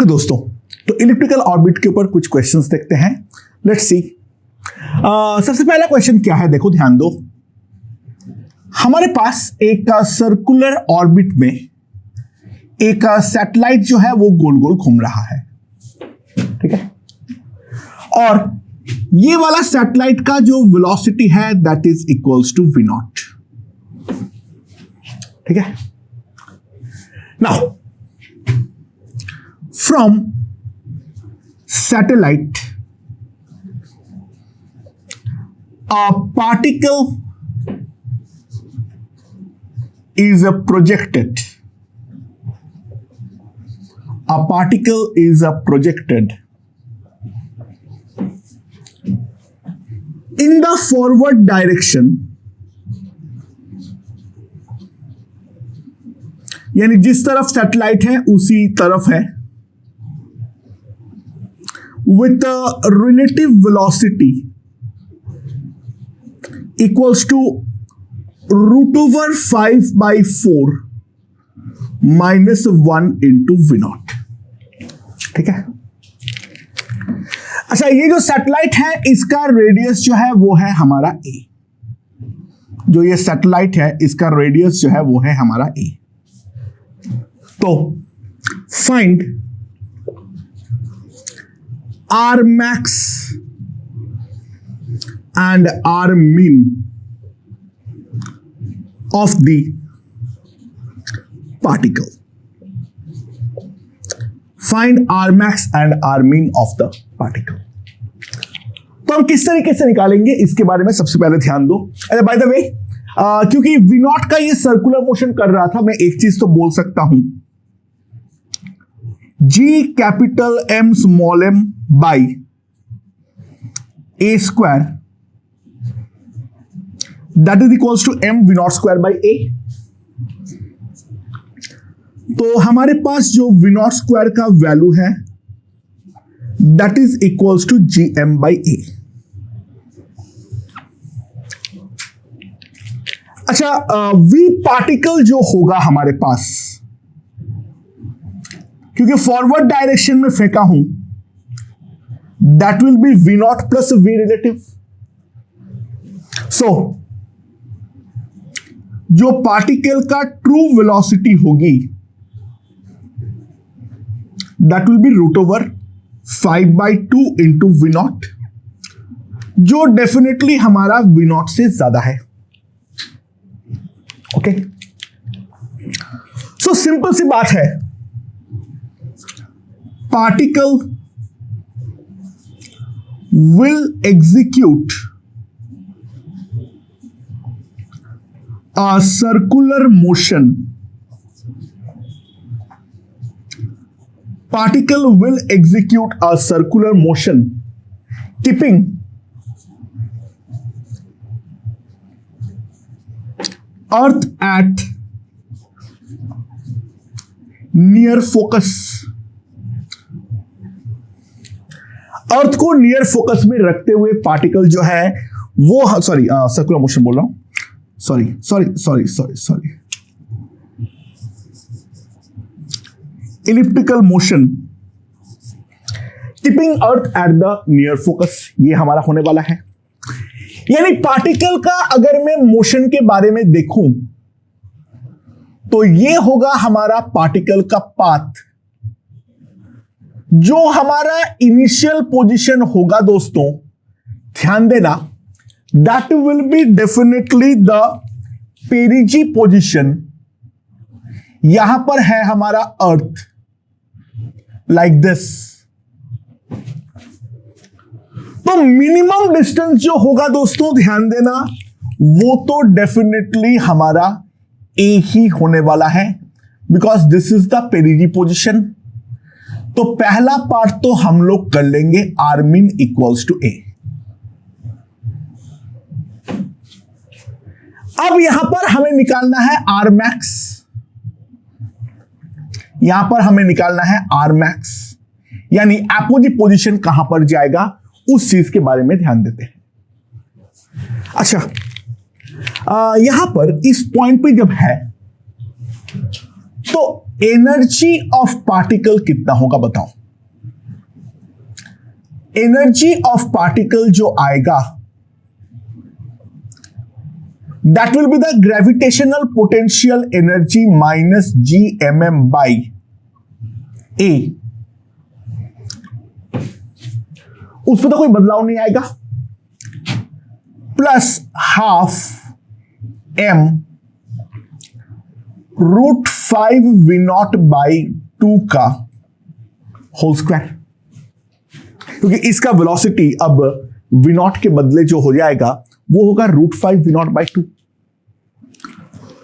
Okay दोस्तों, तो elliptical orbit के ऊपर कुछ क्वेश्चंस देखते हैं। Let's see. सबसे पहला क्वेश्चन क्या है, देखो ध्यान दो। हमारे पास एक सर्कुलर ऑर्बिट में एक सैटेलाइट जो है वो गोल गोल घूम रहा है, ठीक है। और ये वाला सैटेलाइट का जो वेलोसिटी है that is equals to v naught, ठीक है। Now from satellite a particle is projected. A particle is projected in the forward direction, यानी जिस तरफ सैटेलाइट है उसी तरफ है, with a relative velocity equals to √5/4 -1 into v naught, ठीक है। अच्छा, ये जो सैटेलाइट है इसका रेडियस जो है वो है हमारा a। जो ये सैटेलाइट है इसका रेडियस जो है वो है हमारा a। तो find r max and r min of the particle. Find r max and r min of the particle. तो हम किस तरीके से निकालेंगे इसके बारे में सबसे पहले ध्यान दो। अरे बाय द वे, क्योंकि v नॉट का ये सर्कुलर मोशन कर रहा था, मैं एक चीज तो बोल सकता हूं, g capital M small m by a square that is equals to m v naught square by a। तो हमारे पास जो v नॉट स्क्वायर का वैल्यू है that is equals to gm by a। अच्छा, v पार्टिकल जो होगा हमारे पास, क्योंकि फॉरवर्ड डायरेक्शन में फेंका हूं, that will be v naught plus v relative. So जो पार्टिकल का ट्रू वेलोसिटी होगी that will be √5/2 into v naught, जो डेफिनेटली हमारा v नॉट से ज्यादा है। ओके, सो सिंपल सी बात है, particle will execute a circular motion. Particle will execute a circular motion keeping Earth at near focus. अर्थ को नियर फोकस में रखते हुए पार्टिकल जो है वो, सॉरी सर्कुलर मोशन बोल रहा हूं, sorry elliptical motion keeping earth at the near focus, ये हमारा होने वाला है। यानी पार्टिकल का अगर मैं मोशन के बारे में देखूं तो ये होगा हमारा पार्टिकल का पाथ। जो हमारा इनिशियल पोजीशन होगा दोस्तों, ध्यान देना, that will be definitely the perigee position। यहां पर है हमारा अर्थ like this। तो मिनिमम डिस्टेंस जो होगा दोस्तों, ध्यान देना, वो तो डेफिनेटली हमारा a ही होने वाला है, because this is the पेरिजी position. तो पहला पार्ट तो हम लोग कर लेंगे r min equals to a। अब यहां पर हमें निकालना है r max, यहां पर हमें निकालना है r max, यानी अपोजिट पोजीशन कहां पर जाएगा उस चीज के बारे में ध्यान देते हैं। अच्छा, यहां पर इस पॉइंट पे जब है तो एनर्जी ऑफ पार्टिकल कितना होगा बताओ। एनर्जी ऑफ पार्टिकल जो आएगा that will be the gravitational potential energy minus GMM by A। उसमें तो कोई बदलाव नहीं आएगा, plus half m √5 V0 by 2 का होल स्क्वायर, क्योंकि इसका वेलोसिटी अब V0 के बदले जो हो जाएगा वो होगा √5 V0 बाई 2।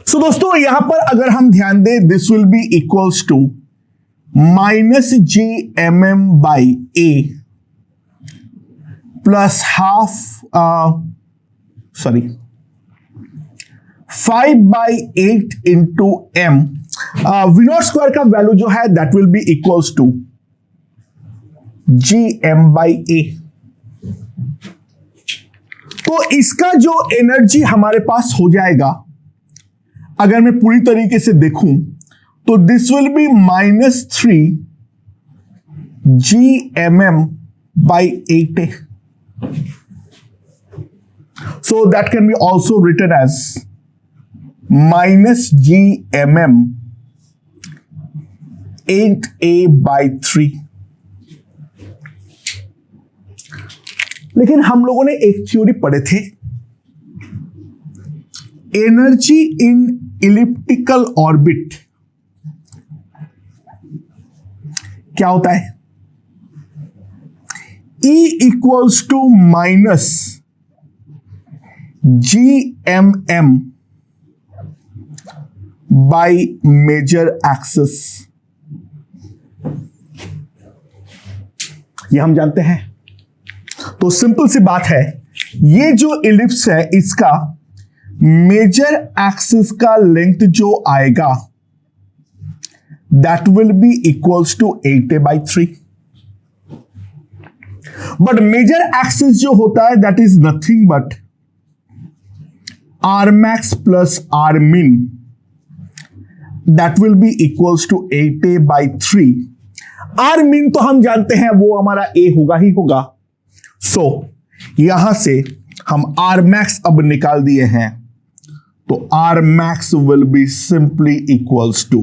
सो दोस्तों यहां पर अगर हम ध्यान दें, this will be equals to minus GMM by A plus half 5/8 into m। V0 square का वैल्यू जो है that will be equals to GM by A। तो इसका जो एनर्जी हमारे पास हो जाएगा, अगर मैं पूरी तरीके से देखूं तो this will B -3 GMM by 8A। So that can be also written as minus GMM 8A by 3। लेकिन हम लोगों ने एक थ्योरी पढ़े थे, एनर्जी इन इलिप्टिकल ऑर्बिट क्या होता है, E equals to minus GMM by major axis. ये हम जानते हैं। तो सिंपल सी बात है, ये जो इलिप्स है इसका मेजर एक्सिस का लेंथ जो आएगा that will be equals to 8A by 3। But major axis जो होता है that is nothing but R max plus R min, that will be equals to 8A by 3। R min तो हम जानते हैं वो हमारा A होगा ही होगा। सो यहां से हम R max अब निकाल दिए हैं, तो R max will be simply equals to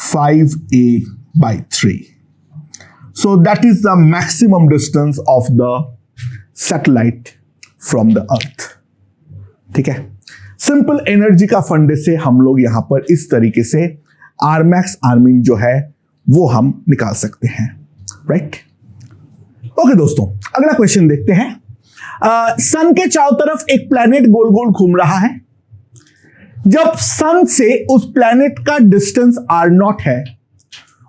5A by 3। So that is the maximum distance of the satellite from the earth। ठीक है, सिंपल एनर्जी का फंडे से हम लोग यहां पर इस तरीके से R max R min जो है वो हम निकाल सकते हैं, राइट। ओके दोस्तों, अगला क्वेश्चन देखते हैं। सन के चारों तरफ एक प्लैनेट गोल गोल घूम रहा है। जब सन से उस प्लैनेट का डिस्टेंस R0 है,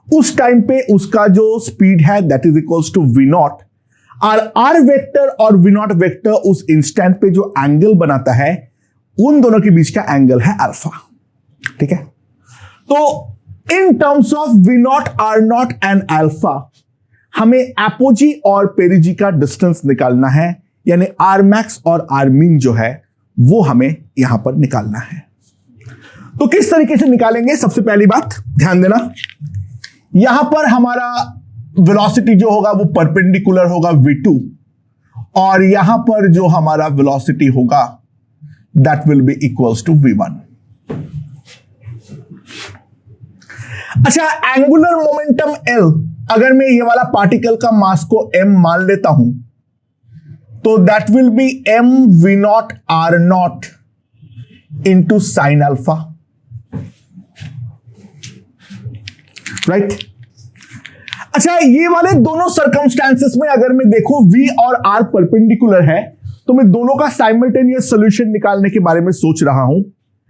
उस टाइम पे उसका जो स्पीड है that is equals to V0 और R वेक्टर और V0 वेक्टर उस इंस्टेंट पे जो एंगल बनाता है उन दोनों के बीच का एंगल है अल्फा। ठीक है, तो in terms of V0 R0 and alpha हमें एपोजी और पेरिजी का डिस्टेंस निकालना है, यानी R max और R min जो है वो हमें यहां पर निकालना है। तो किस तरीके से निकालेंगे, सबसे पहली बात ध्यान देना, यहां पर हमारा वेलोसिटी जो होगा वो परपेंडिकुलर होगा V2 और यहां पर जो हमारा वेलोसिटी होगा that will be equals to V1। अच्छा, एंगुलर मोमेंटम L, अगर मैं ये वाला पार्टिकल का मास को m मान लेता हूं तो that will B m V0 R0 into sine alpha, right. अच्छा, ये वाले दोनों सर्कमस्टेंसेस में अगर मैं देखूं V और R परपेंडिकुलर है तो मैं दोनों का साइमल्टेनियस सॉल्यूशन निकालने के बारे में सोच रहा हूं।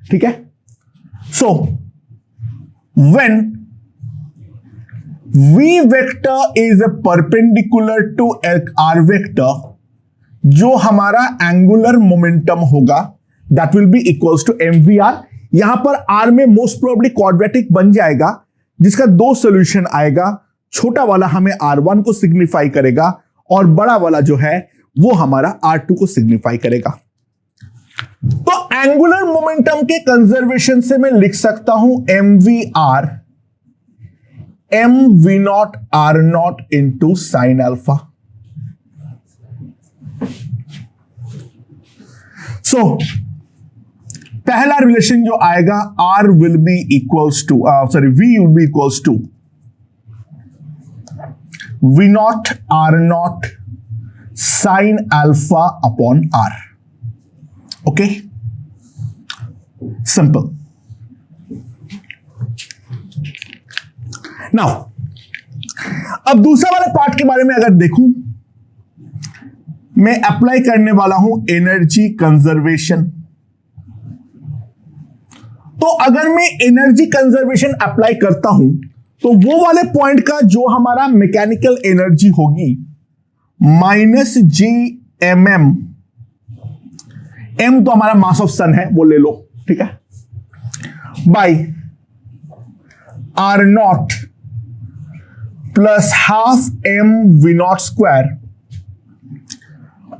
ठीक है, so when V vector is perpendicular to R vector, जो हमारा एंगुलर मोमेंटम होगा that will be equals to mvr। यहां पर R में मोस्ट प्रोबेबली क्वाड्रेटिक बन जाएगा जिसका दो सॉल्यूशन आएगा, छोटा वाला हमें R1 को सिग्निफाई करेगा और बड़ा वाला जो है वो हमारा R2 को सिग्निफाई करेगा। तो एंगुलर मोमेंटम के कंजर्वेशन से मैं लिख सकता हूं mvr mv0 r0 into sine alpha. So पहला रिलेशन जो आएगा r will be equals to v will be equals to v0 r0 sine alpha upon r। Okay, simple. Now अब दूसरा वाले पार्ट के बारे में अगर देखूं, मैं अप्लाई करने वाला हूं एनर्जी कंजर्वेशन। तो अगर मैं एनर्जी कंजर्वेशन अप्लाई करता हूं तो वो वाले पॉइंट का जो हमारा मैकेनिकल एनर्जी होगी minus G M M, M तो हमारा मास ऑफ सन है, वो ले लो, ठीक है, by R naught plus half M V naught square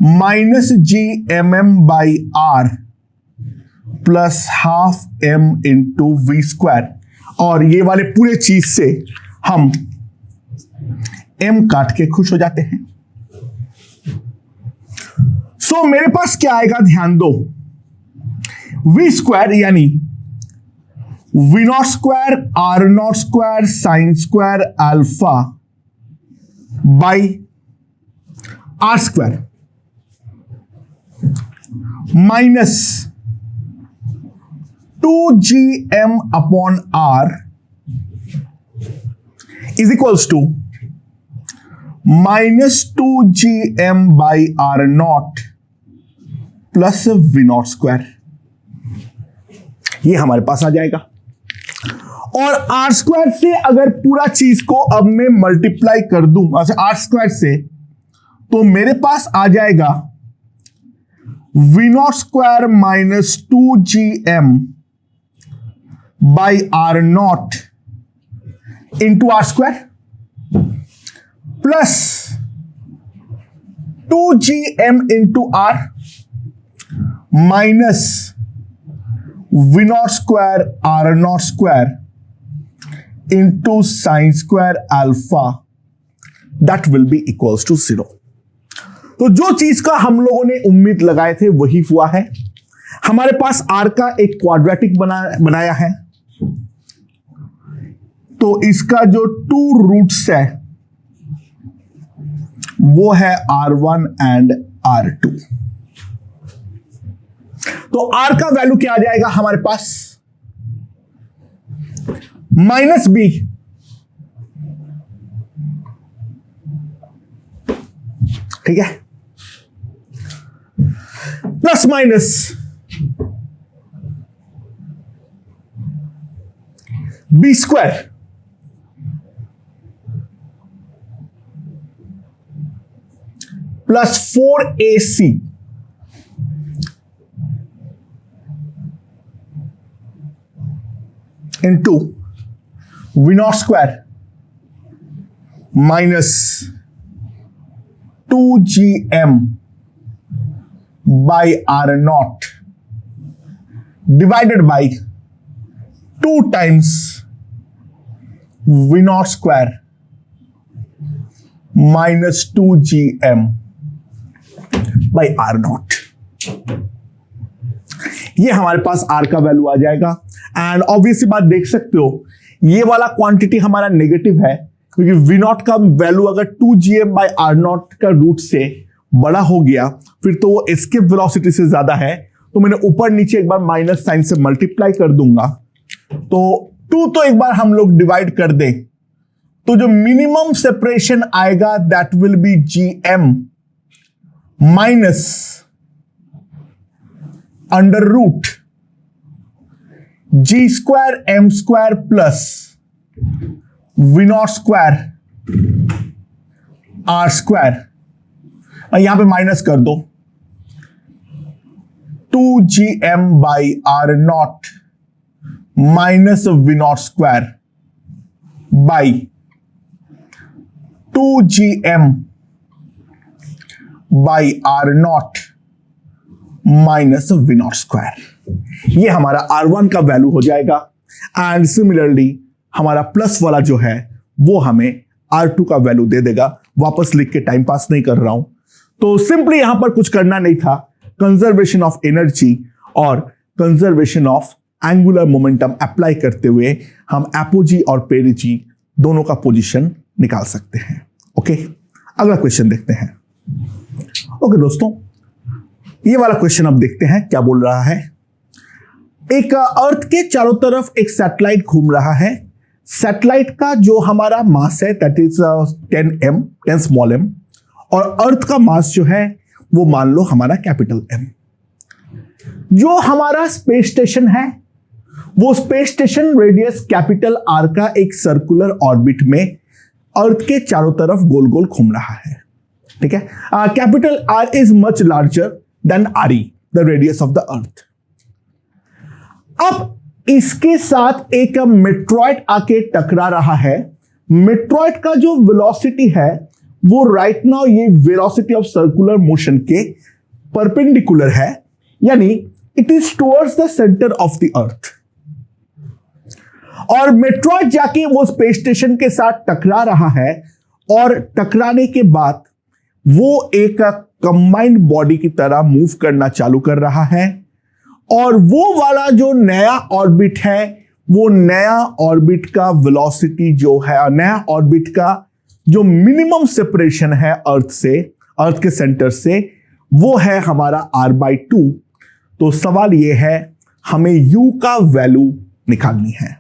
minus G M M by R plus half M into V square. और ये वाले पूरे चीज से हम एम काट के खुश हो जाते हैं। सो मेरे पास क्या आएगा, ध्यान दो, वी स्क्वायर यानी V naught square R naught square sine square alpha by R square minus 2gm upon R is equals to minus 2gm by R naught plus V naught square. ये हमारे पास आ जाएगा। और आर स्क्वायर से अगर पूरा चीज को अब मैं मल्टीप्लाई कर दूं, अच्छा आर स्क्वायर से, तो मेरे पास आ जाएगा V naught square minus 2gm by R naught into R square plus 2gm into R minus V naught square R naught square into sine square alpha, that will be equals to 0। तो जो चीज का हम लोगों ने उम्मीद लगाए थे वही हुआ है। हमारे पास आर का एक क्वाड्रेटिक बनाया है, तो इसका जो 2 रूट्स है वो है R1 एंड R2। तो R का वैल्यू क्या आ जाएगा हमारे पास, माइनस बी ठीक है, plus minus B square plus 4AC into V naught square minus 2gm by R naught divided by 2 times V naught square minus 2gm by R naught. ये हमारे पास आर का वैल्यू आ जाएगा। एंड ऑब्वियसली बात देख सकते हो, ये वाला क्वांटिटी हमारा नेगेटिव है, क्योंकि वी नॉट का वैल्यू अगर 2gm बाई आर नॉट का रूट से बड़ा हो गया फिर तो वो एस्केप वेलोसिटी से ज्यादा है, तो मैंने ऊपर नीचे एक बार माइनस साइन से मल्टीप्लाई कर दूंगा। तो 2 तो एक बार हम लोग डिवाइड कर दें तो जो मिनिमम सेपरेशन आएगा that will be gm minus under root G square M square plus V naught square R square, यहां पे माइनस कर दो 2gm by R naught minus V naught square by 2gm by R naught minus V naught square. ये हमारा R1 का value हो जाएगा। And similarly हमारा प्लस वाला जो है वो हमें R2 का वैल्यू दे देगा। वापस लिख के टाइम पास नहीं कर रहा हूं, तो सिंपली यहां पर कुछ करना नहीं था। कंजर्वेशन ऑफ एनर्जी और conservation of angular momentum apply करते हुए हम एपोजी और पेरिजी दोनों का पोजीशन निकाल सकते हैं। ओके, अगला क्वेश्चन देखते हैं। ओके दोस्तों, ये वाला क्वेश्चन अब देखते हैं क्या बोल रहा है। एक अर्थ के चारों तरफ एक सैटेलाइट घूम रहा है। सैटेलाइट का जो हमारा मास है दैट इज 10 स्मॉल m, और अर्थ का मास जो है वो मान लो हमारा कैपिटल M। जो हमारा स्पेस स्टेशन है वो space station radius capital R का एक सर्कुलर ऑर्बिट में अर्थ के चारों तरफ गोल गोल घूम रहा है। ठीक है, capital R is much larger than RE, the radius of the earth. अब इसके साथ एक मेट्रॉइड आके टकरा रहा है। मेट्रॉइड का जो वेलोसिटी है वो राइट नाउ ये वेलोसिटी ऑफ सर्कुलर मोशन के परपेंडिकुलर है, यानी it is towards the centre of the earth. और मेट्रॉइड जाके वो स्पेस स्टेशन के साथ टकरा रहा है, और टकराने के बाद वो एक कंबाइंड बॉडी की तरह मूव करना चालू कर रहा है। और वो वाला जो नया ऑर्बिट है, वो नया ऑर्बिट का वेलोसिटी जो है, नया ऑर्बिट का जो मिनिमम सेपरेशन है अर्थ से, अर्थ के सेंटर से, वो है हमारा r/2। तो सवाल ये है हमें u का वैल्यू निकालनी है।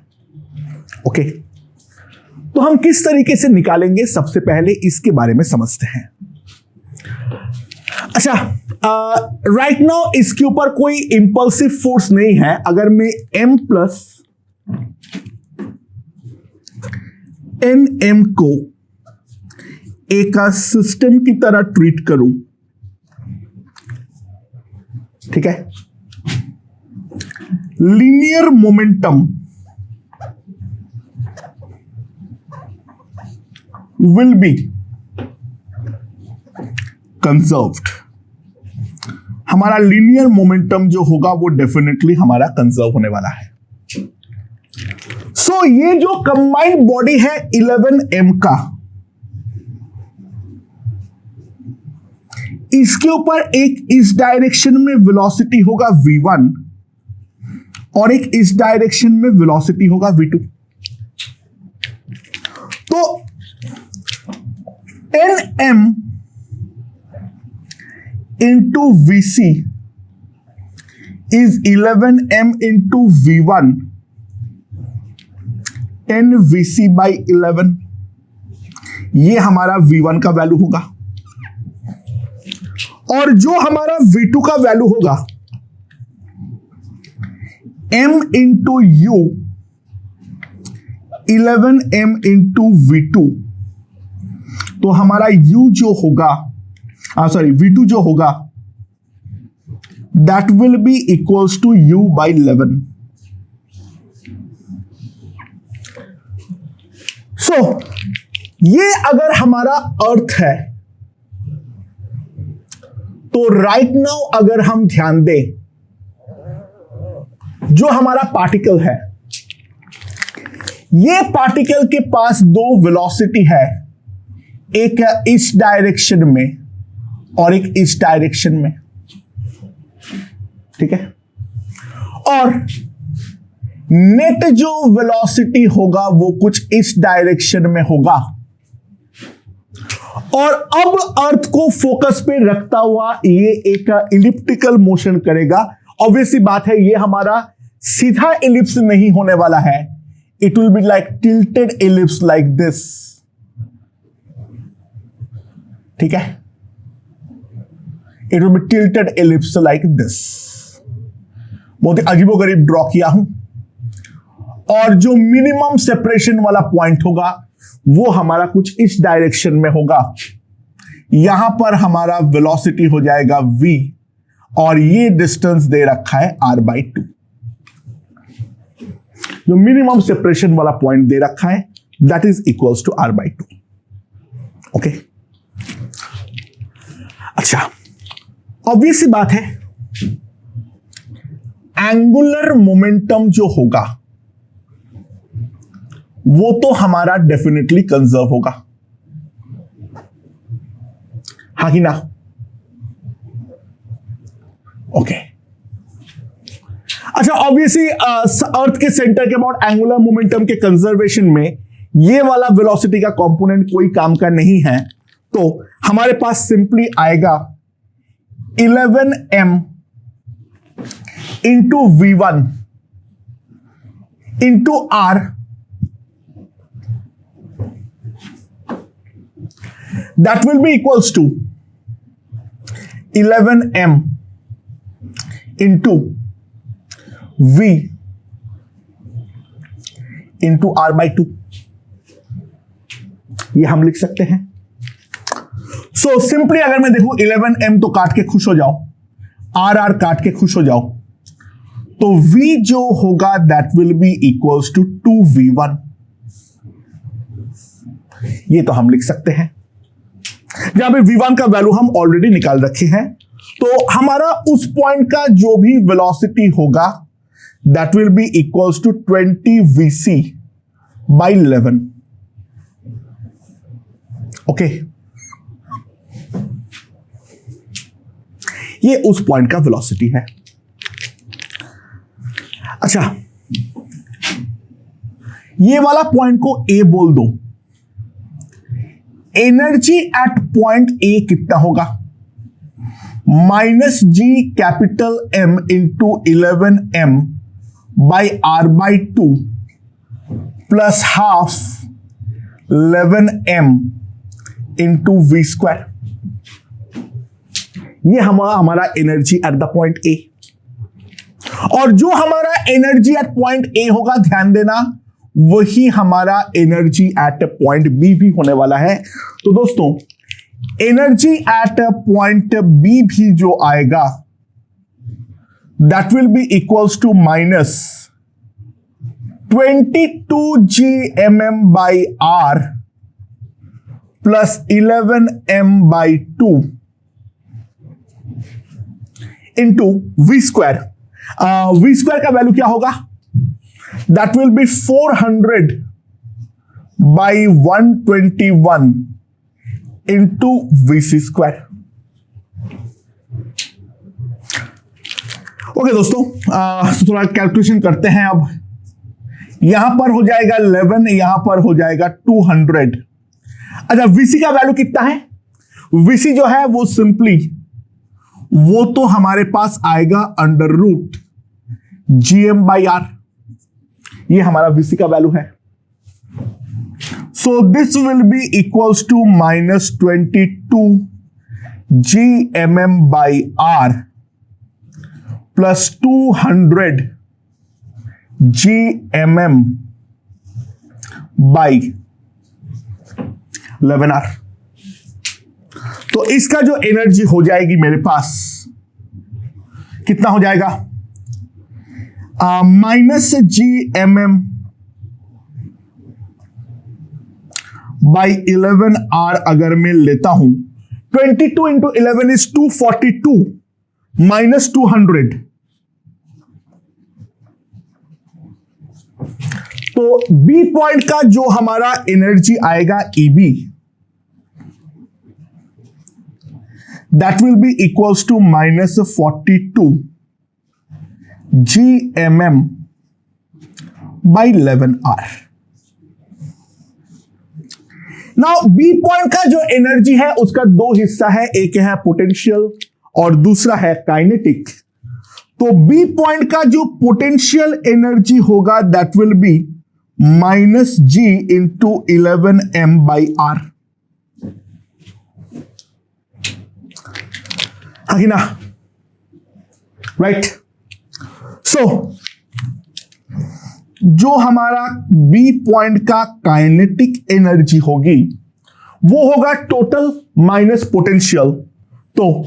ओके, तो हम किस तरीके से निकालेंगे, सबसे पहले इसके बारे में समझते हैं। अच्छा, राइट नाउ इसके ऊपर कोई इंपल्सिव फोर्स नहीं है। अगर मैं m प्लस nm को एक सिस्टम की तरह ट्रीट करूं, ठीक है, linear momentum will be conserved. हमारा लीनियर मोमेंटम जो होगा वो डेफिनेटली हमारा कंजर्व होने वाला है। सो ये जो कंबाइंड बॉडी है 11m का, इसके ऊपर एक इस डायरेक्शन में वेलोसिटी होगा v1 और एक इस डायरेक्शन में वेलोसिटी होगा v2। तो 10m into Vc is 11m into V1, 10 Vc by 11। ये हमारा V1 का वैल्यू होगा, और जो हमारा V2 का वैल्यू होगा m into U, 11m into V2। तो हमारा U जो होगा, V2 जो होगा that will be equals to U by 11। So ये अगर हमारा अर्थ है, तो राइट नाउ अगर हम ध्यान दें, जो हमारा पार्टिकल है, ये पार्टिकल के पास दो वेलोसिटी है, एक इस डायरेक्शन में और एक इस डायरेक्शन में। ठीक है, और नेट जो वेलोसिटी होगा वो कुछ इस डायरेक्शन में होगा। और अब अर्थ को फोकस पे रखता हुआ ये एक इलिप्टिकल मोशन करेगा। ऑब्वियसली बात है, ये हमारा सीधा इलिप्स नहीं होने वाला है, it will be like tilted ellipse like this. ठीक है, it will be tilted ellipse like this. बहुत ही अजीबोगरीब ड्रॉ किया हूं, और जो मिनिमम सेपरेशन वाला पॉइंट होगा वो हमारा कुछ इस डायरेक्शन में होगा। यहां पर हमारा वेलोसिटी हो जाएगा v, और ये डिस्टेंस दे रखा है r/2। जो मिनिमम सेपरेशन वाला पॉइंट दे रखा है that is equals to r/2। Okay, अच्छा, ऑब्वियस सी बात है, एंगुलर मोमेंटम जो होगा वो तो हमारा डेफिनेटली कंजर्व होगा, हाँ कि ना? ओके। अच्छा, ऑब्वियसली अर्थ के सेंटर के अबाउट एंगुलर मोमेंटम के कंजर्वेशन में ये वाला वेलोसिटी का कंपोनेंट कोई काम का नहीं है, तो हमारे पास सिंपली आएगा 11m into v1 into r, that will be equals to 11m into v into r by 2, ये हम लिख सकते हैं। सो सिंपली अगर मैं देखूं 11m तो काट के खुश हो जाओ, r काट के खुश हो जाओ, तो v जो होगा that will be equals to 2v1, ये तो हम लिख सकते हैं। जहां पे v1 का वैल्यू हम ऑलरेडी निकाल रखे हैं, तो हमारा उस पॉइंट का जो भी वेलोसिटी होगा that will be equals to 20 vc by 11। Okay, ये उस पॉइंट का वेलोसिटी है। अच्छा, ये वाला पॉइंट को ए बोल दो। एनर्जी एट पॉइंट ए कितना होगा? Minus G capital M into 11m by R by 2 plus half 11m into V square, ये हमारा energy at the point A. और जो हमारा एनर्जी एट पॉइंट ए होगा, ध्यान देना, वही हमारा एनर्जी एट पॉइंट बी भी होने वाला है। तो दोस्तों, एनर्जी एट पॉइंट बी भी जो आएगा that will be equals to minus 22 gmm by R plus 11m by 2 into V square. V square का वैल्यू क्या होगा? That will be 400 by 121 into VC square. Okay दोस्तों, थोड़ा कैलकुलेशन करते हैं। अब यहां पर हो जाएगा 11, यहां पर हो जाएगा 200। अच्छा, वीसी का वैल्यू कितना है? वीसी जो है वो सिंपली वो तो हमारे पास आएगा under root GM by R, ये हमारा वीसी का वैल्यू है। So this will be equals to minus 22 gmm by R plus 200 gmm by 11r। तो इसका जो एनर्जी हो जाएगी मेरे पास, कितना हो जाएगा? माइनस gmm बाई 11r अगर मैं लेता हूं, 22 इंटू 11 इज 242 माइनस 200, तो बी पॉइंट का जो हमारा एनर्जी आएगा EB, that will be equals to minus 42 gmm by 11r। Now B point का जो एनर्जी है उसका दो हिस्सा है, एक है पोटेंशियल और दूसरा है काइनेटिक। तो बी पॉइंट का जो पोटेंशियल एनर्जी होगा that will be minus G into 11m by R, हाँ कि ना? राइट। सो जो हमारा बी पॉइंट का काइनेटिक एनर्जी होगी वो होगा टोटल माइनस पोटेंशियल, तो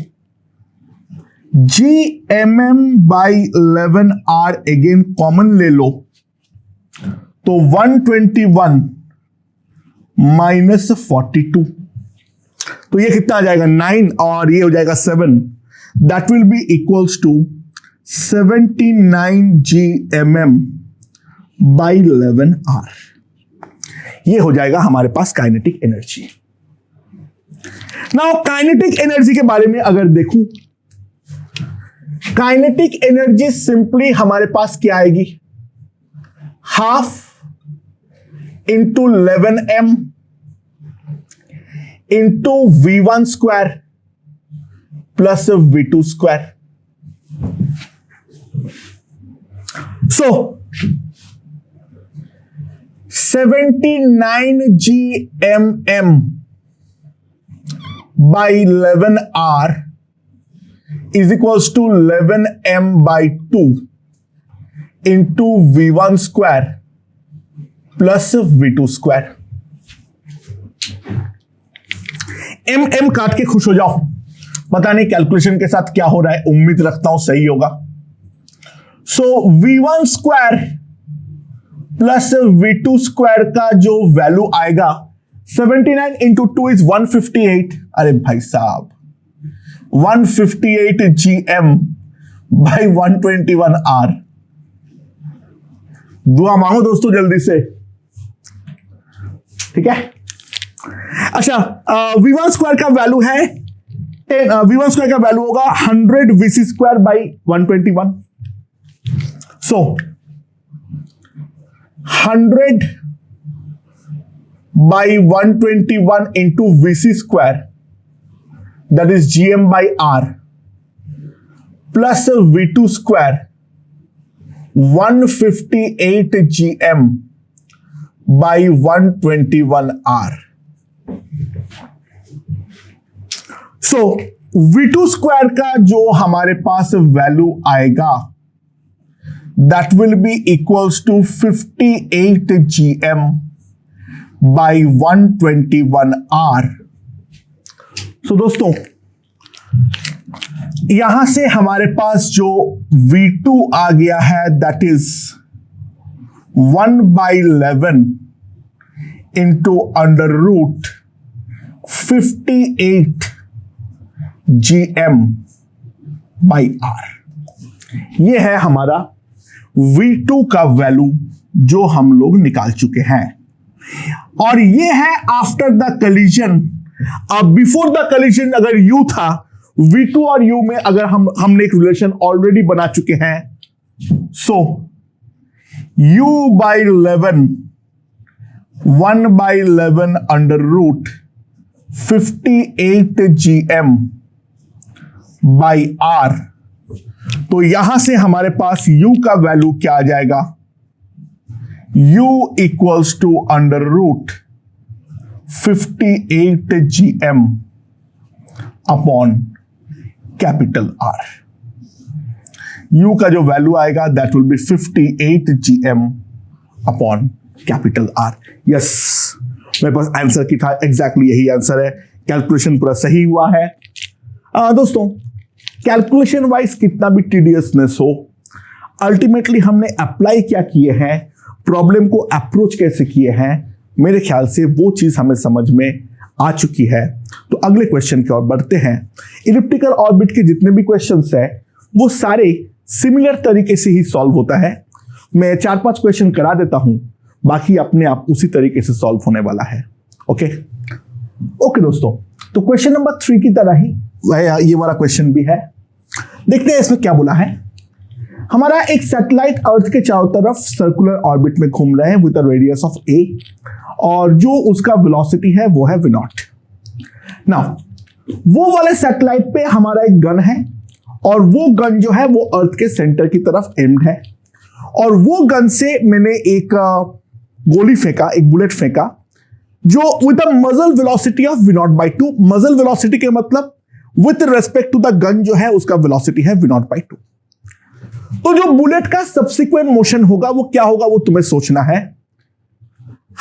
gmm by 11r again common ले लो, तो 121 माइनस 42, तो ये कितना आ जाएगा? 9 और ये हो जाएगा 7, that will be equals to 79 GMM by 11 R। ये हो जाएगा हमारे पास kinetic energy. Now kinetic energy के बारे में अगर देखूं, काइनेटिक एनर्जी सिंपली हमारे पास क्या आएगी, half into 11m into V1 square plus V2 square. So 79 GMM by 11 R is equals to 11m by 2 into V1 square plus V2 square। m काट के खुश हो जाओ, पता नहीं कैलकुलेशन के साथ क्या हो रहा है, उम्मीद रखता हूं सही होगा। सो V1 square plus V2 square का जो वैल्यू आएगा 79 इंटू 2 इज 158। अरे भाई साहब 158 GM बाई 121 R। दुआ मांगो दोस्तों जल्दी से, ठीक है। अच्छा, V1 स्क्वायर का वैल्यू है 10, V1 स्क्वायर का वैल्यू होगा 100 VC square by 121। So 100 by 121 into VC square, that is GM by R, plus V2 square 158 GM by 121 R। So V2 square का जो हमारे पास वैल्यू आएगा that will be equals to 58 GM by 121 R। So दोस्तों यहां से हमारे पास जो V2 आ गया है that is 1 by 11 into under root 58 GM by R। ये है हमारा V2 का वैल्यू जो हम लोग निकाल चुके हैं, और ये है आफ्टर द कलिजन। अब बिफोर द कलिजन अगर U था, V2 और U में अगर हमने एक रिलेशन ऑलरेडी बना चुके हैं। So U by 11 1 by 11 under root 58 GM by R। तो यहां से हमारे पास U का वैल्यू क्या आ जाएगा, U equals to under root 58 GM upon capital R। U का जो वैल्यू आएगा that will be 58 GM upon capital R। Yes, मेरे पास आंसर की था, एग्जैक्टली यही आंसर है। कैलकुलेशन पूरा सही हुआ है। दोस्तों कैलकुलेशन वाइज कितना भी टीडियसनेस हो, अल्टीमेटली हमने अप्लाई क्या किए हैं, प्रॉब्लम को अप्रोच कैसे किए हैं, मेरे ख्याल से वो चीज हमें समझ में आ चुकी है। तो अगले क्वेश्चन की ओर बढ़ते हैं। इलिप्टिकल ऑर्बिट के जितने भी क्वेश्चंस हैं वो सारे सिमिलर तरीके से ही सॉल्व होता है। मैं 4-5 क्वेश्चन करा देता हूं, बाकी अपने आप उसी तरीके से सॉल्व होने वाला है। ओके दोस्तों, तो क्वेश्चन नंबर 3 की तरह ही ये वाला क्वेश्चन भी है। देखते हैं इसमें क्या बोला है। हमारा एक सैटेलाइट अर्थ के चारों तरफ सर्कुलर ऑर्बिट में घूम रहे हैं with a radius of a, और जो उसका वेलोसिटी है वो है v0। नाउ वो वाले सैटेलाइट पे हमारा एक गन है, और वो गन जो है वो अर्थ के सेंटर की तरफ एम्ड है, और वो गन से मैंने एक गोली फेंका, एक बुलेट फेंका जो विद अ मजल वेलोसिटी ऑफ v0/2। मजल वेलोसिटी के मतलब with respect to the gun जो है उसका वेलोसिटी है v0/2। तो जो बुलेट का सब्सिक्वेंट मोशन होगा वो क्या होगा, वो तुम्हें सोचना है।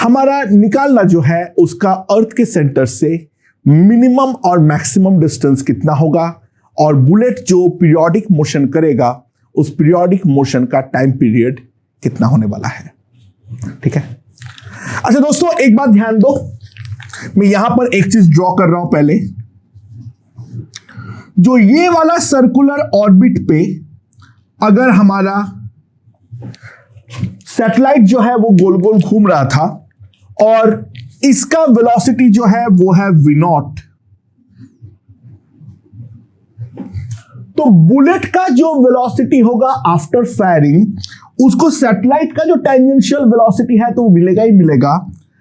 हमारा निकालना जो है उसका अर्थ के सेंटर से मिनिमम और मैक्सिमम डिस्टेंस कितना होगा, और बुलेट जो पीरियोडिक मोशन करेगा उस पीरियोडिक मोशन का टाइम पीरियड कितना होने वाला है। ठीक है। अच्छा दोस्तों एक बात ध्यान दो, मैं यहां पर एक चीज ड्रॉ कर रहा हूं। पहले जो ये वाला सर्कुलर ऑर्बिट पे अगर हमारा सैटेलाइट जो है वो गोल गोल घूम रहा था और इसका वेलोसिटी जो है वो है v0, तो बुलेट का जो वेलोसिटी होगा आफ्टर फायरिंग, उसको सैटेलाइट का जो टेंजेंशियल वेलोसिटी है तो वो मिलेगा ही मिलेगा,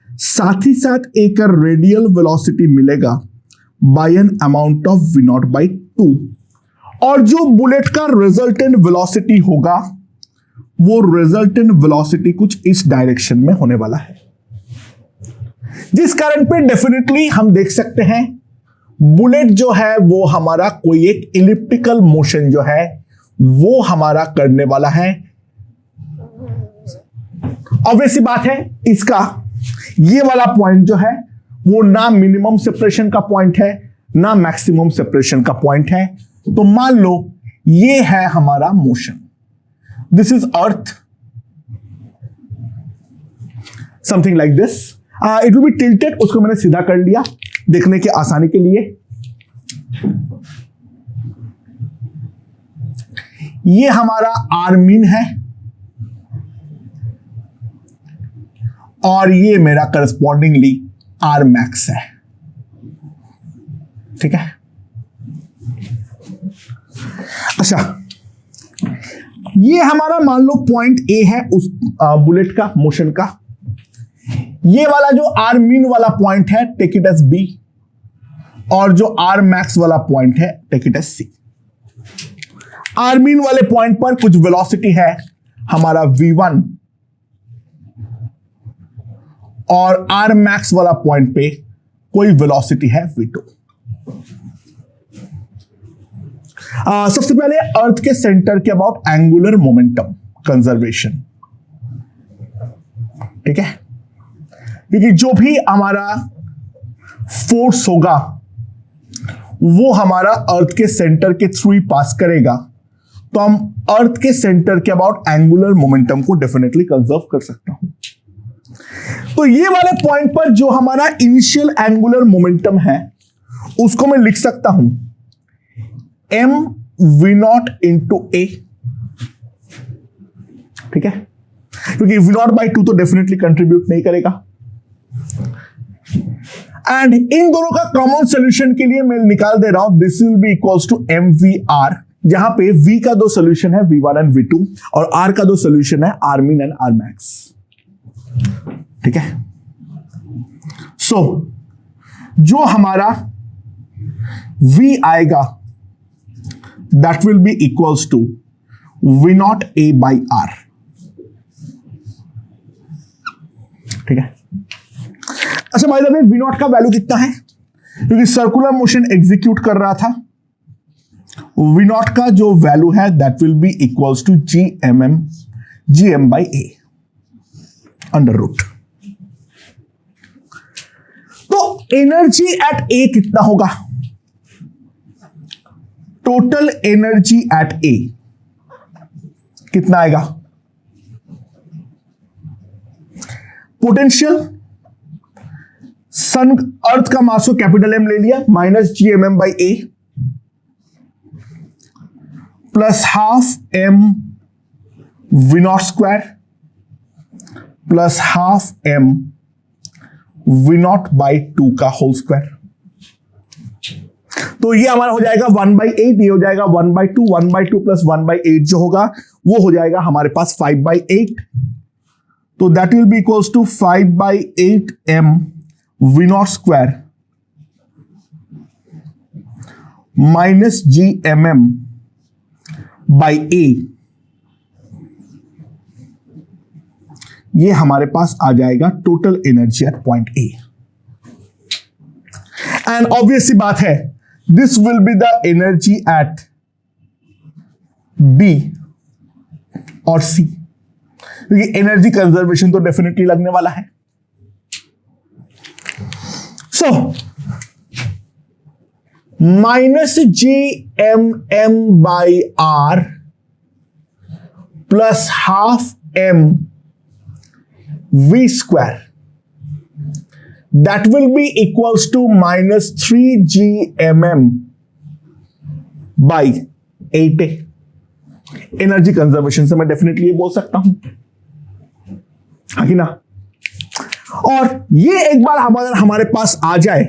साथ ही साथ एक रेडियल वेलोसिटी मिलेगा by an amount of v0 by 2। और जो बुलेट का रिजल्टेंट वेलोसिटी होगा वो रिजल्टेंट वेलोसिटी कुछ इस डायरेक्शन में होने वाला है, जिस कारण पे डेफिनेटली हम देख सकते हैं बुलेट जो है वो हमारा कोई एक इलिप्टिकल मोशन जो है वो हमारा करने वाला है। ऑब्वियस सी बात है, इसका ये वाला पॉइंट जो है वो ना मिनिमम सेपरेशन का पॉइंट है ना मैक्सिमम सेपरेशन का पॉइंट है। तो मान लो ये है हमारा motion, this is earth, something like this, it will be tilted. उसको मैंने सीधा कर लिया देखने की आसानी के लिए। ये हमारा आर्मीन है और ये मेरा करस्पॉन्डिंगली आर मैक्स है, ठीक है। अच्छा, ये हमारा मान लो पॉइंट ए है उस बुलेट का मोशन का। ये वाला जो आर मीन वाला पॉइंट है टेक इट एज बी, और जो आर मैक्स वाला पॉइंट है take it as C. R mean वाले पॉइंट पर कुछ वेलोसिटी है हमारा v1 और आर मैक्स वाला पॉइंट पे कोई वेलोसिटी है v2। सबसे पहले अर्थ के सेंटर के अबाउट एंगुलर मोमेंटम कंजर्वेशन, ठीक है, क्योंकि जो भी हमारा फोर्स होगा वो हमारा अर्थ के सेंटर के थ्रू ही पास करेगा, तो हम अर्थ के सेंटर के अबाउट एंगुलर मोमेंटम को डेफिनेटली कंजर्व कर सकता हूं। तो ये वाले पॉइंट पर जो हमारा इनिशियल एंगुलर मोमेंटम है उसको मैं लिख सकता हूं m v0 इंटू a, ठीक है, क्योंकि v0 बाई 2 तो डेफिनेटली कंट्रीब्यूट नहीं करेगा। एंड इन दोनों का कॉमन सॉल्यूशन के लिए मैं निकाल दे रहा हूं, this will be equals to mvr, जहां पे v का दो सॉल्यूशन है v1 एंड v2 और r का दो सॉल्यूशन है r min and r max, ठीक है। सो जो हमारा v आएगा that will be equals to v0 a by r, ठीक है। अच्छा, बाय द वे v0 का वैल्यू कितना है, क्योंकि सर्कुलर मोशन एग्जीक्यूट कर रहा था, v0 का जो वैल्यू है that will be equals to gm by a under root. तो एनर्जी एट a कितना होगा, टोटल एनर्जी एट a कितना आएगा, पोटेंशियल सन अर्थ का मास को कैपिटल M ले लिया minus gmm by a plus half m v0 square plus half m v0 by 2 का होल स्क्वायर। तो ये हमारा हो जाएगा 1/8, ये हो जाएगा 1/2, 1/2 प्लस 1/8 जो होगा वो हो जाएगा हमारे पास 5/8। तो that will be equals to 5/8 m v0 square minus gmm by a, ये हमारे पास आ जाएगा total energy at point A. And obvious सी बात है this will be the energy at B और सी, क्योंकि एनर्जी कंजर्वेशन तो डेफिनेटली लगने वाला है। So minus gmm by r plus half m v square that will be equals to minus 3 gmm by 8a। Energy conservation से मैं definitely ये बोल सकता हूं, हाँ कि ना। और ये एक बार हमारे पास आ जाए,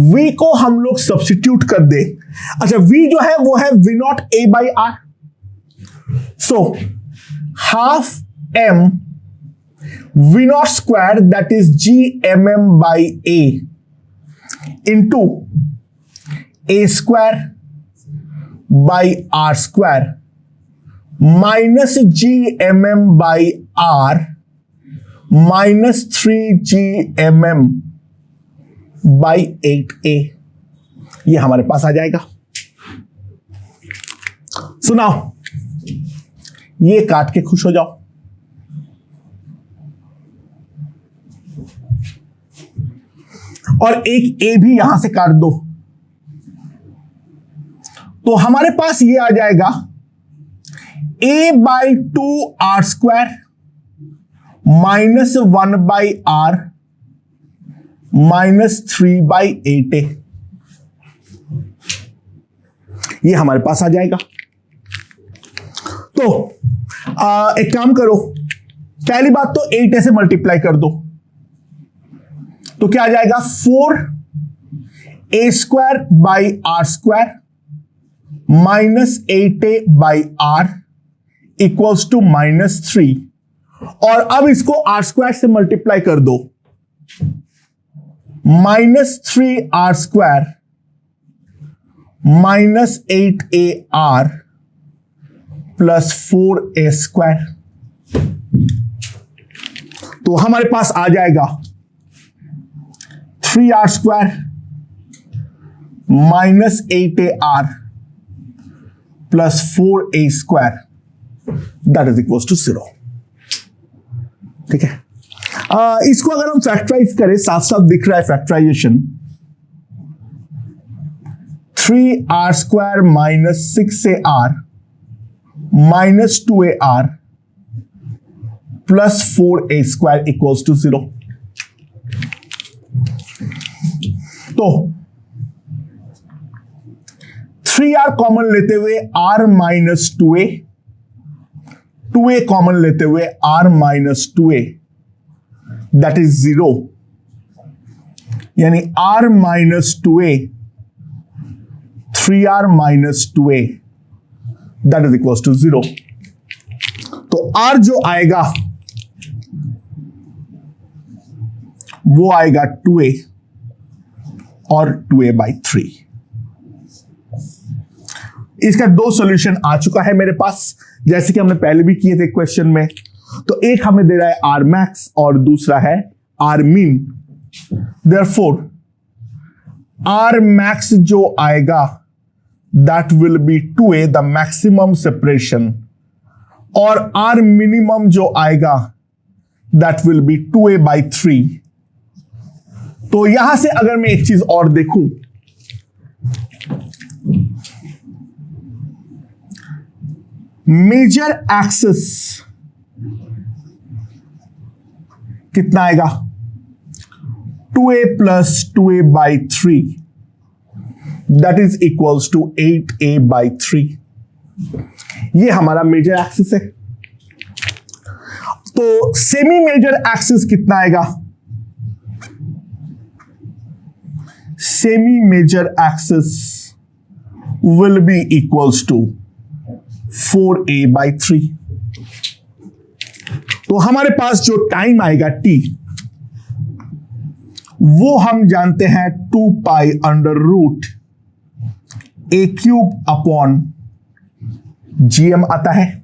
v को हम लोग सब्स्टिट्यूट कर दे। अच्छा, v जो है वो है v naught a by R, so half m v naught square that is g mm by a into a square by R square minus g mm by r minus 3g mm by 8a, ये हमारे पास आ जाएगा। सुनाओ, ये काट के खुश हो जाओ। और एक a भी यहां से काट दो, तो हमारे पास ये आ जाएगा a by 2r square minus 1 by r minus 3 by 8a, ये हमारे पास आ जाएगा। तो एक काम करो, पहली बात तो 8a से मल्टीप्लाई कर दो, तो क्या आ जाएगा 4a square by R square minus 8a by R equals to minus 3, और अब इसको आर स्क्वायर से मल्टीप्लाई कर दो, minus 3r square minus 8ar plus 4a square, तो हमारे पास आ जाएगा 3r square minus 8ar plus 4a square that is equals to 0। ठीक है, इसको अगर हम फैक्टराइज करें, साफ साफ दिख रहा है factorisation, 3r square minus 6ar minus 2ar plus 4a square equals to 0। तो 3r कॉमन लेते हुए r minus 2a, 2a common लेते हुए r minus 2a that is 0, यानी r minus 2a 3r minus 2a that is equals to 0। तो r जो आएगा वो आएगा 2a और 2a बाई 3। इसका दो सॉल्यूशन आ चुका है मेरे पास, जैसे कि हमने पहले भी किए थे क्वेश्चन में। तो एक हमें दे रहा है आर मैक्स और दूसरा है R min, therefore R max जो आएगा that will be 2a the maximum separation, और आर मिनिमम जो आएगा that will be 2a by 3। तो यहां से अगर मैं एक चीज और देखूं, मेजर एक्सिस कितना आएगा 2a plus 2a by 3 that is equals to 8a by 3। ये हमारा मेजर एक्सिस है। तो सेमी मेजर एक्सिस कितना आएगा, semi major axis will be equals to 4a by 3। तो हमारे पास जो टाइम आएगा t, वो हम जानते हैं 2 pi under root a cube upon gm आता है।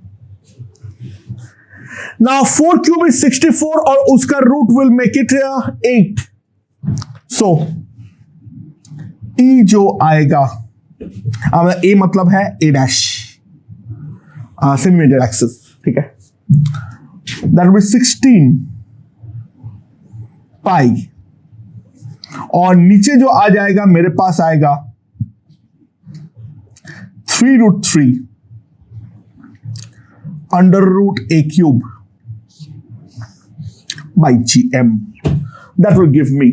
नाउ 4 क्यूब इज 64 और उसका root will make it 8। So t जो आएगा, a मतलब है a dash, semi major axis, ठीक है, दैट विल बी 16 पाई, और नीचे जो आ जाएगा मेरे पास आएगा 3√3 under root a cube by gm, that will give me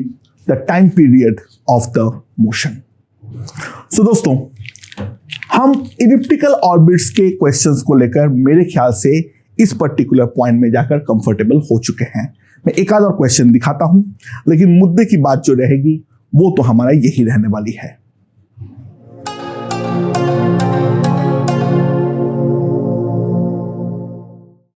the time period of the motion. So दोस्तों, हम इलिप्टिकल ऑर्बिट्स के क्वेश्चंस को लेकर मेरे ख्याल से इस पर्टिकुलर पॉइंट में जाकर कंफर्टेबल हो चुके हैं। मैं एक आध और क्वेश्चन दिखाता हूं, लेकिन मुद्दे की बात जो रहेगी वो तो हमारा यही रहने वाली है।